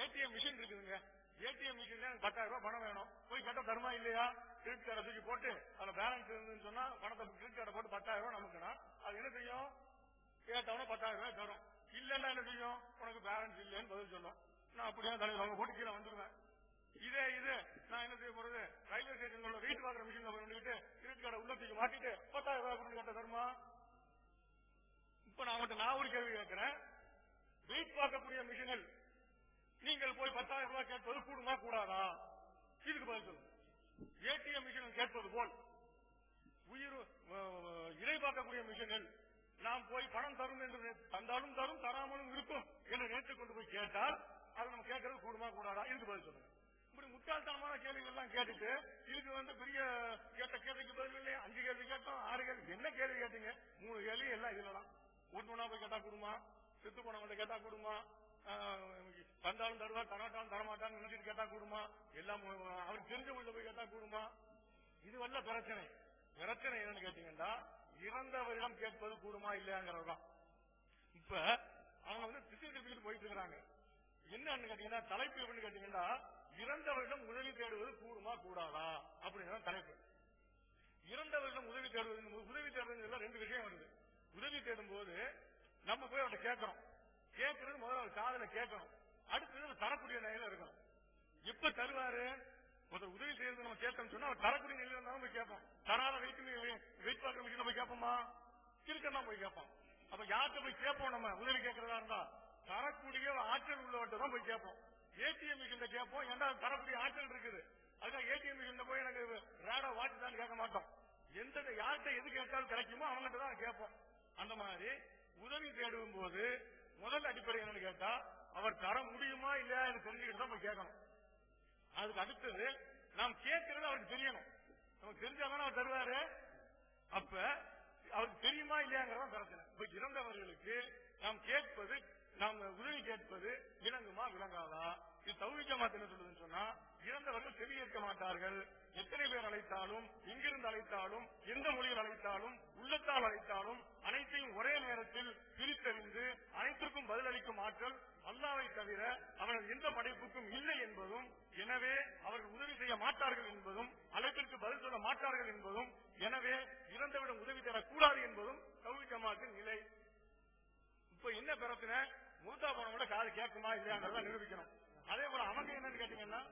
ATM machine இருக்குதுங்க. ATM machine 10,000 ரூபாய் பணம் வேணும். போய் கேட்டா தருமா இல்லையா? கிரெடிட் கார்டை தூக்கி போட்டு அதுல பேலன்ஸ் இருந்துன்னு சொன்னா பணத்தை கிரெடிட் கார்டை போட்டு 10,000 ரூபாய் நமக்குன்னா அது என்ன செய்யும்? கேட்டவன 10,000 ரூபாய் தரும். இல்லன்னா என்ன செய்யும்? உனக்கு பேலன்ஸ் இல்லைன்னு பதில் சொல்லும். நான் அப்படியே தலைவர் அவங்க போட்டு கீழே வந்துருவேன். இது நான் என்ன செய்ய போறது? ரயில்வே ஸ்டேஷன் உள்ள வெயிட் பாக்குற மிஷின் பண்ணிட்டு கிரெடிட் கார்டை உள்ளத்துக்கு மாட்டிட்டு 10,000 ரூபாய் கொடுத்து கேட்ட தருமா? இப்ப நான் ஒரு கேள்வி கேட்கிறேன். வெயிட் பார்க்கக்கூடிய மிஷினில் நீங்கள் போய் 10,000 ரூபாய் கேட்பது கூடுமா கூடாதா? இதுக்கு பதில் சொல்லுங்க. ஏடிஎம் மிஷினில் கேட்பது போல் இறை பார்க்கக்கூடிய மிஷினில் நாம் போய் பணம் தரும் என்று தந்தாலும் தரும் தராமலும் இருக்கும் என்று நேற்று கொண்டு போய் கேட்டால் அது நம்ம கேட்கறது கூடுமா கூடாதா? இதுக்கு பதில் சொல்லுங்க. இப்படி முட்டாள்தனமான கேள்விகள் எல்லாம் கேட்டுட்டு இதுக்கு பெரிய கேட்ட கேள்விக்கு பதில் இல்லையா? 5 கேள்வி கேட்டோம், 6 கேள்வி. என்ன கேள்வி கேட்டீங்க? 3 கேள்வி எல்லாம் இதுலதான். ஒண்ணா போய் கேட்டா கூடுமா? செத்து போனவங்க கேட்டா கூடுமா? தந்தாலும் தருவா தராட்டாலும் தரமாட்டான்னு நினைச்சிட்டு கேட்டா கூடுமா? எல்லாம் அவருக்கு தெரிஞ்சவங்க போய் கேட்டா கூடுமா? இது வல்ல பிரச்சனை. பிரச்சனை என்னன்னு கேட்டீங்கன்னா இறந்தவரிடம் கேட்பது கூடுமா இல்லையாங்கிறதுதான். இப்ப அவங்க திசை திருப்பிட்டு போயிட்டு இருக்கிறாங்க. என்னன்னு கேட்டீங்கன்னா தலைப்பு எப்படின்னு கேட்டீங்கன்னா இறந்தவரிடம் உதவி தேடுவது கூடுமா கூடாதா அப்படிங்கிற தலைப்பு. இறந்தவரிடம் உதவி தேடுவது, உதவி தேடுறதுல 2 விஷயம் வருது. உதவி தேடும் போது நம்ம போய் அவர்கிட்ட கேட்கிறோம். கேட்கறது முதல்ல அவர் காதல கேட்கணும். அடுத்தது தரக்கூடிய நிலையில இருக்கணும். எப்ப தருவாரு? முதல் உதவி செய்யறது நம்ம கேட்டோம்னு சொன்னா அவர் தரக்கூடிய நிலையில இருந்தாலும் போய் கேட்போம். தராத வெயிட் பார்க்கிற மிஷின் போய் கேட்போமா? இருக்கதான் போய் கேட்போம். அப்ப யார்கிட்ட போய் கேட்போம்? நம்ம உதவி கேட்கறதா இருந்தா தரக்கூடிய ஆற்றல் உள்ளவர்கிட்ட தான் போய் கேட்போம். ஏடிஎம் மிஷின் கேட்போம். ஏன்னா தரக்கூடிய ஆற்றல் இருக்குது. அதுக்காக ஏடிஎம் மிஷின் போய் எனக்கு ரேடா வாட்ச் தான் கேட்க மாட்டோம். எந்த யார்கிட்ட எது கேட்டாலும் கிடைக்குமோ அவங்ககிட்ட தான் கேட்போம். அந்த மாதிரி உதவி தேடும் போது முதல் அடிப்படை என்னன்னு கேட்டா அவர் தர முடியுமா இல்லையா என்று தெரிஞ்சுக்கிட்டு தான் போய் கேட்கணும். அதுக்கு அடுத்தது நாம் கேட்கறது அவருக்கு தெரியணும். நமக்கு தெரிஞ்சாதானே அவர் தருவாரு. அப்ப அவருக்கு தெரியுமா இல்லையாங்கிறதா பிரச்சனை. இப்ப இறந்தவர்களுக்கு நாம் கேட்பது, நாம் உதவி கேட்பது விளங்குமா விளங்காதா? இது தௌஹீத் ஜமாத் என்ன சொல்லுதுன்னு சொன்னா இறந்தவர்கள் செவியேற்க மாட்டார்கள். எத்தனை பேர் அழைத்தாலும், எங்கிருந்து அழைத்தாலும், எந்த மொழியில் அழைத்தாலும், உள்ளத்தால் அழைத்தாலும் அனைத்தையும் ஒரே நேரத்தில் பிரித்தறிந்து அனைத்திற்கும் பதிலளிக்கும் ஆற்றல் அல்லாஹ்வை தவிர அவர்கள் எந்த படைப்புக்கும் இல்லை என்பதும், எனவே அவர்கள் உதவி செய்ய மாட்டார்கள் என்பதும், அழைப்பிற்கு பதில் சொல்ல மாட்டார்கள் என்பதும், எனவே இறந்தவிடம் உதவி தரக்கூடாது என்பதும் தௌஹீத் ஜமாத்தின் நிலை. இப்ப என்ன பிரச்சனை? மூத்தா போனவங்கள காது கேட்குமா இல்லையாங்கிறத நிரூபிக்கணும். அதே போல அவங்க என்னன்னு கேட்டீங்கன்னா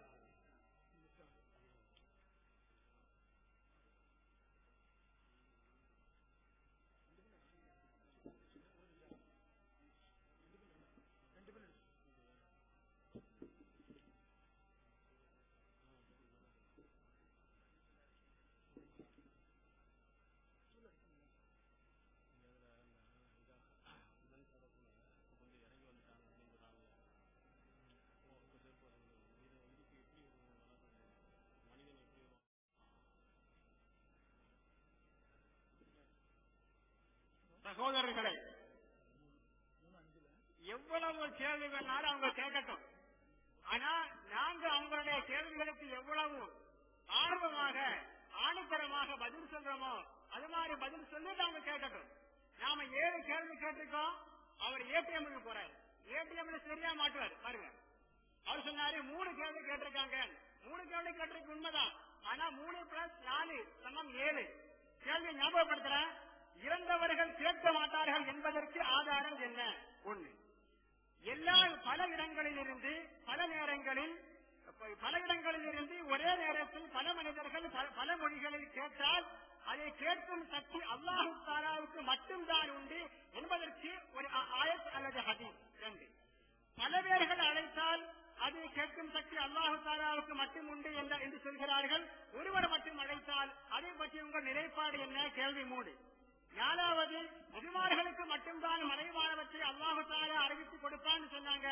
சகோதரர்களே, எவ்வளவு கேள்வி வேணாலும் அவங்க கேட்கட்டும். ஆனா நாங்க அவங்களுடைய கேள்விகளுக்கு எவ்வளவு ஆர்வமாக ஆணித்தரமாக பதில் சொல்றோமோ அது மாதிரி பதில் சொல்லிட்டு அவங்க கேட்கட்டும். நாம 7 கேள்வி கேட்டிருக்கோம். அவர் ஏடிஎம்க்கு போறாரு. ஏடிஎம்ல சரியா மாட்டுவார் பாருங்க. அவர் சொன்னாரு 3 கேள்வி கேட்டிருக்காங்க. 3 கேள்வி கேட்டிருக்கு உண்மைதான். ஆனா 3 + 4 = 7. கேள்வி ஞாபகப்படுத்துறேன். இறந்தவர்கள் கேட்க மாட்டார்கள் என்பதற்கு ஆதாரம் என்ன? 1. எல்லா பல இடங்களில் இருந்து பல நேரங்களில் பல இடங்களில் இருந்து ஒரே நேரத்தில் பல மனிதர்கள் பல மொழிகளில் கேட்டால் அதை கேட்கும் சக்தி அல்லாஹ் தஆலாவுக்கு மட்டும்தான் உண்டு என்பதற்கு ஒரு ஆயத் அல்லது ஹதீஸ். 2. பல பேர்கள் அழைத்தால் அதை கேட்கும் சக்தி அல்லாஹ் தஆலாவுக்கு மட்டும் உண்டு என்று சொல்கிறார்கள். ஒருவர் மட்டும் அழைத்தால் அதை பற்றி உங்கள் நிலைப்பாடு என்ன? கேள்வி 3. 4வது, நபிமார்களுக்கு மட்டும்தான் மறைவானவற்றை அல்லாஹ் தஆலா அறிவித்துக் கொடுப்பான்னு சொன்னாங்க.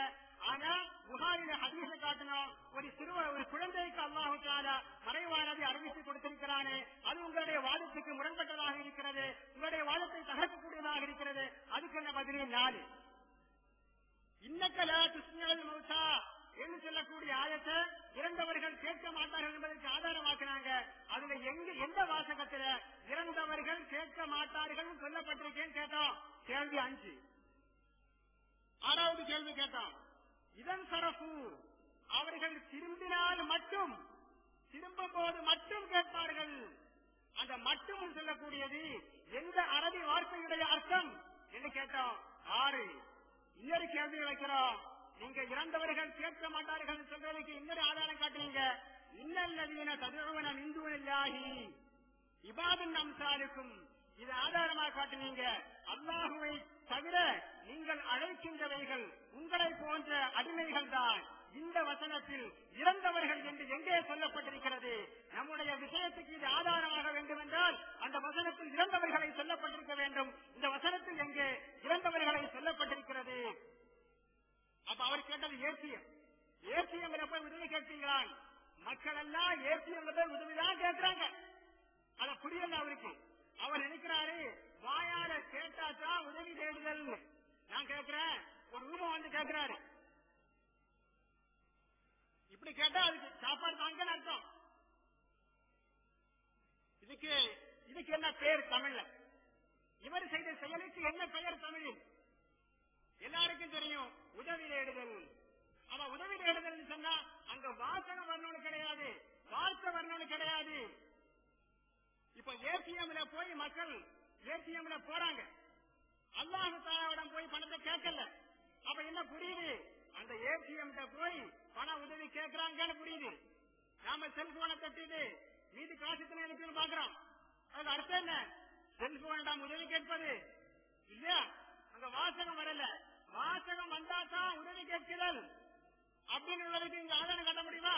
ஆனா புகாரில ஹதீஸை காட்டணும், ஒரு குழந்தைக்கு அல்லாஹ் தஆலா மறைவானதை அறிவித்துக் கொடுத்திருக்கிறானே, அது உங்களுடைய வாதத்துக்கு முரண்பட்டதாக இருக்கிறது, உங்களுடைய வாதத்தை தகர்க்கக்கூடியதாக இருக்கிறது. அதுக்கு என்ன பதில்? 4. இன்னக்கலா துஸ்மிஉல் மௌதா என்று சொல்லக்கூடிய ஆயத்தை இறந்தவர்கள் கேட்க மாட்டார்கள் என்பதற்கு ஆதாரமாக்கினாங்க. அதுல எந்த வாசகத்துல இறந்தவர்கள் கேட்க மாட்டார்கள் சொல்லப்பட்டிருக்கேன்னு கேட்டோம். கேள்வி 5. 6வது கேள்வி கேட்டோம். இதன் சரப் அவர்கள் திரும்பினால் மட்டும், திரும்பும் போது மட்டும் கேட்பார்கள். அந்த மட்டும் சொல்லக்கூடியது எந்த அரபி வார்த்தையுடைய அர்த்தம் என்று கேட்டோம். 6. இன்னொரு கேள்வி வைக்கிறோம். நீங்க இறந்தவர்கள் கேட்க மாட்டார்கள் சொல்றதுக்கு இன்னொரு ஆதாரம் காட்டுவீங்க. இன்னல்லதீன ததுஊன மின் தூனில்லாஹி இபாதுன் அம்சாலுக்கும், இது ஆதாரமாக காட்டுவீங்க. அல்லாஹுவை தவிர நீங்கள் அழைக்கின்றவைகள் உங்களை போன்ற அடிமைகள் தான். இந்த வசனத்தில் இறந்தவர்கள் என்று எங்கே சொல்லப்பட்டிருக்கிறது? நம்முடைய விஷயத்துக்கு இது ஆதாரமாக வேண்டும் என்றால் அந்த வசனத்தில் இறந்தவர்களை சொல்லப்பட்டிருக்க வேண்டும். இந்த வசனத்தில் எங்கே இறந்தவர்களை சொல்லப்பட்டிருக்கிறது? அப்ப அவர் கேட்டது ஏசியம். ஏசியம் போய் உதவி கேட்கிறான். மக்கள் எல்லாம் ஏசியம் உதவிதான் கேட்கிறாங்க. அத புரியல அவருக்கு. அவர் நினைக்கிறாரு வாயால கேட்டாதான் உதவி தேடுதல். நான் கேட்கிறேன், ஒரு ரூபம் வந்து கேட்கிறாரு, இப்படி கேட்டா அதுக்கு சாப்பாடு தாங்கன்னு அர்த்தம். இதுக்கு என்ன பேர் தமிழ்ல? இவர் செய்த செயலுக்கு என்ன பெயர் தமிழில்? எல்லாருக்கும் தெரியும், உதவி தேடுதல். அவன் உதவி தேடுதல் சொன்னா அங்க வாசகம் வரணும்னு கிடையாது, வார்த்தை வரணும்னு கிடையாது. இப்ப ஏடிஎம்ல போய் மக்கள் ஏடிஎம்ல போறாங்க, அல்லாஹ் தஆலாவிடம் போய் பணத்தை கேட்கல. அப்ப என்ன புரியுது? அந்த ஏடிஎம் போய் பண உதவி கேட்கிறாங்கன்னு புரியுது. நாம செல்போனை தட்டிட்டு மீது காசுக்கு எனக்கு பாக்குறோம். அதுக்கு அர்த்தம் என்ன? செல்போன் நாம் உதவி கேட்பது இல்லையா? அங்க வாசகம் வரல. வாசகம் வந்தாதான் உதவி கேட்கிறல் அப்படின்னு உள்ளதுக்கு இங்க ஆதாரம் கட்ட முடியுமா?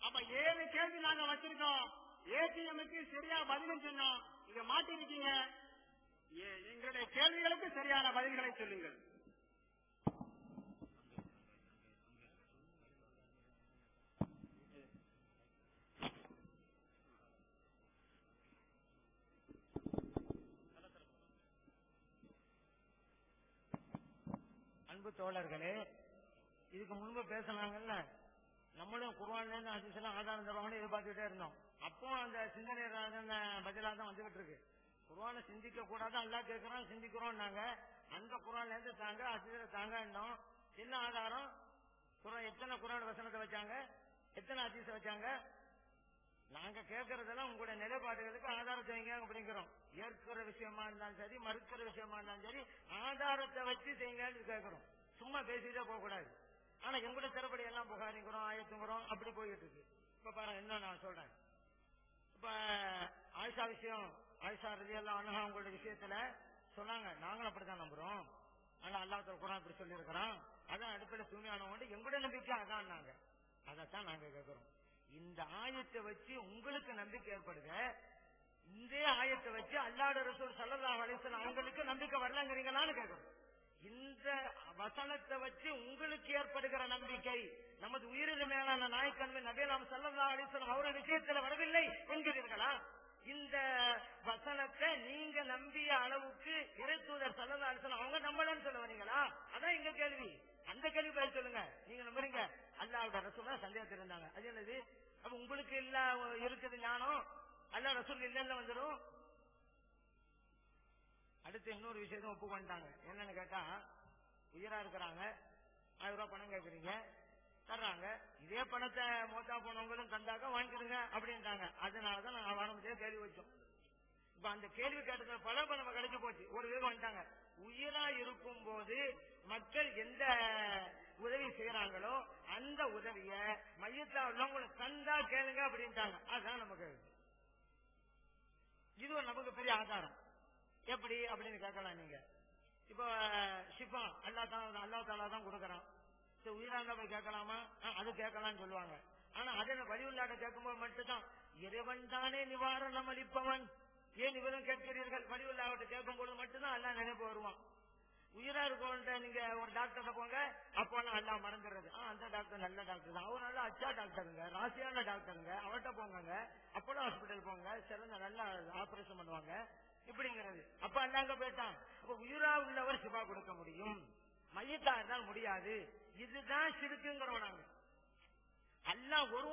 அப்ப 7 கேள்வி நாங்க வச்சிருக்கோம். ஏடிஎம்க்கு சரியா பதிலும் சொன்னோம். இங்க மாட்டிருக்கீங்க. எங்களுடைய கேள்விகளுக்கு சரியான பதில்களை சொல்லுங்கள். அன்பு தோழர்களே, இதுக்கு முன்பு பேசினாங்கல்ல, நம்மளும் குர்ஆன்ல இருந்து ஹதீஸ்லாம் ஆதாரம் தருவாங்கன்னு எதிர்பார்த்துட்டே இருந்தோம். அப்போ அந்த சிந்தனை பதிலா தான் வந்துகிட்டு இருக்கு. குர்ஆனை சிந்திக்க கூடாது, அல்லாஹ் கேட்கிறோம், சிந்திக்கிறோம். நாங்க அந்த குர்ஆன்ல இருந்து தாங்க, ஹதீஸ்ல தாங்க. என்ன ஆதாரம்? எத்தனை குர்ஆன் வசனத்தை வச்சாங்க, எத்தனை ஹதீஸ் வச்சாங்க? நாங்க கேட்கறதெல்லாம் உங்களுடைய நிலைப்பாடுகளுக்கு ஆதாரத்தை வைங்க அப்படிங்கிறோம். ஏற்கிற விஷயமா இருந்தாலும் சரி, மறுக்கிற விஷயமா இருந்தாலும் சரி, ஆதாரத்தை வச்சு செய்யுங்கன்னு கேட்கிறோம். சும்மா பேசிட்டே போக கூடாது. ஆனா எங்களுடைய திறப்படி எல்லாம் புகாரிங்கிறோம், ஆயத்துங்கிறோம், அப்படி போயிட்டு இருக்கு. இப்ப பாருங்க என்ன நான் சொல்றேன். இப்ப ஆயிஷா விஷயம், ஆயிஷா ரலியல்லாஹு அன்ஹா உங்களுடைய விஷயத்துல சொன்னாங்க, நாங்களும் அப்படித்தான் நம்புறோம். ஆனா அல்லாஹ் குர்ஆன் இப்படி சொல்லி இருக்கிறோம், அதான் அடிப்படையில் தூய்மையானவங்க எங்களுடைய நம்பிக்கை அதான். அதைத்தான் நாங்க கேட்கிறோம். இந்த ஆயத்தை வச்சு உங்களுக்கு நம்பிக்கை ஏற்படுது, இந்த ஆயத்தை வச்சு அல்லாஹ்வுடைய ரசூல் ஸல்லல்லாஹு அலைஹி வஸல்லம் அவங்களுக்கு நம்பிக்கை வரலங்கிறீங்களான்னு கேட்கிறோம். இந்த வசனத்தை வச்சு உங்களுக்கு ஏற்படுகிற நம்பிக்கை நமது உயிரின் மேலான நாயக்கன்மை நபியலாம் ஸல்லல்லாஹு அலைஹி வஸல்லம் அவருடைய விஷயத்துல வரவில்லை என்கிறீர்களா? இந்த வசனத்தை நீங்க நம்பிய அளவுக்கு இறை தூதர் ஸல்லல்லாஹு அலைஹி வஸல்லம் அவங்க நம்பலன்னு சொல்ல வரீங்களா? அதான் எங்க கேள்வி. அந்த கேள்வி பதில் சொல்லுங்க. நீங்க நம்புறீங்க அல்லாஹ்வுடைய ரசூல் சந்தேகத்தில் இருந்தாங்க, அது என்னது? அப்ப உங்களுக்கு இல்ல இருக்குது ஞானம், அல்லாஹ் ரசூல் இல்ல வந்துடும். அடுத்து இன்னொரு விஷயத்த ஒப்பு பண்ணிட்டாங்க. என்னன்னு கேட்டா, உயிரா இருக்கிறாங்க, 1000 ரூபாய் பணம் கேட்கறீங்க, தர்றாங்க. இதே பணத்தை மோட்டா போனவங்களும் தந்தாக்க வாங்கிடுங்க அப்படின்ட்டாங்க. அதனாலதான் நாங்க ஆரம்பத்திலே கேள்வி வச்சோம். இப்ப அந்த கேள்வி கேட்டது பல நம்ம கிடைச்சு போச்சு. ஒரு வேகம் வந்துட்டாங்க. உயிரா இருக்கும் போது மக்கள் எந்த உதவி செய்யறாங்களோ அந்த உதவிய மையத்தா உள்ளவங்களுக்கு தந்தா கேளுங்க அப்படின்ட்டாங்க. அதுதான் நம்ம கேள்வி. இது ஒரு நமக்கு பெரிய ஆதாரம். எப்படி அப்படின்னு கேட்கலாம் நீங்க. இப்ப ஷிஃபா அல்லாஹ் தஆலா தான் கொடுக்கறான். உயிரா இருந்தா போய் கேட்கலாமா? அது கேட்கலாம்னு சொல்லுவாங்க. ஆனா அதை வலியுள்ளாட்ட கேட்கும்போது மட்டும்தான் இறைவன் தானே நிவாரணம் அளிப்பவன், ஏன் இவரும் கேட்கிறீர்கள்? வலியுள்ளாட்ட கேட்கும்போது மட்டும்தான் அல்லாஹ் நினைப்பு வருவான். உயிரா இருக்கவன்ட்ட நீங்க ஒரு டாக்டர்கிட்ட போங்க, அப்போ அல்லாஹ் மறந்துடுறது. அந்த டாக்டர் நல்ல டாக்டர் தான், அவர் நல்ல அச்சா டாக்டருங்க, ராசியான டாக்டருங்க, அவர்கிட்ட போங்க, அப்போலோ ஹாஸ்பிட்டல் போங்க, சிறந்த நல்ல ஆபரேஷன் பண்ணுவாங்க இப்படிங்கிறது. அப்ப அல்லாங்க போயிட்டான். அப்ப உயிரா உள்ளவர் சிபா கொடுக்க முடியும், மையத்தா இருந்தால் முடியாது. இதுதான் சிறுக்குங்கிறோம் நாங்க. அல்லாஹ் ஒரு